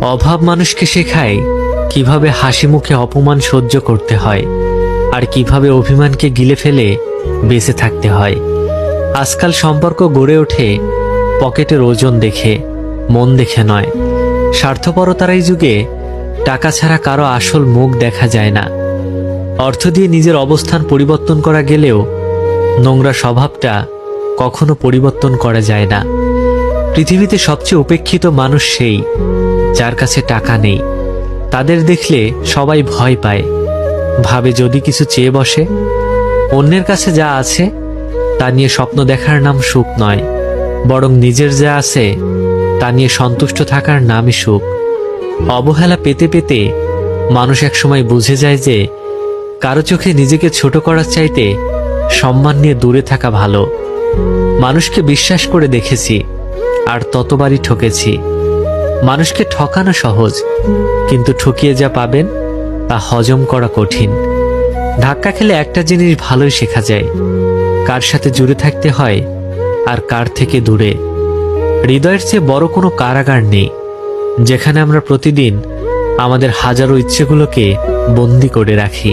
অভাব মানুষকে শেখায় কিভাবে হাসি মুখে অপমান সহ্য করতে হয়, আর কিভাবে অভিমানকে গিলে ফেলে বেঁচে থাকতে হয়। আজকাল সম্পর্ক গড়ে ওঠে পকেটের ওজন দেখে, মন দেখে নয়। স্বার্থপরতার এই যুগে টাকা ছাড়া কারো আসল মুখ দেখা যায় না। অর্থ দিয়ে নিজের অবস্থান পরিবর্তন করা গেলেও নোংরা স্বভাবটা কখনো পরিবর্তন করা যায় না। পৃথিবীতে সবচেয়ে উপেক্ষিত মানুষ সেই যার কাছে টাকা নেই। তাদের দেখলে সবাই ভয় পায়, ভাবে যদি কিছু চেয়ে বসে। অন্যের কাছে যা আছে তা নিয়ে স্বপ্ন দেখার নাম সুখ নয়, বরং নিজের যা আছে তা নিয়ে সন্তুষ্ট থাকার নামই সুখ। অবহেলা পেতে পেতে মানুষ একসময় বুঝে যায় যে কারো চোখে নিজেকে ছোট করার চাইতে সম্মান নিয়ে দূরে থাকা ভালো। মানুষকে বিশ্বাস করে দেখেছি, আর ততবারই ঠকেছি। মানুষকে ঠকানো সহজ, কিন্তু ঠকিয়ে যা পাবেন তা হজম করা কঠিন। ধাক্কা খেলে একটা জিনিস ভালোই শেখা যায়, কার সাথে জুড়ে থাকতে হয় আর কার থেকে দূরে। হৃদয়ের চেয়ে বড় কোনো কারাগার নেই, যেখানে আমরা প্রতিদিন আমাদের হাজারো ইচ্ছেগুলোকে বন্দি করে রাখি।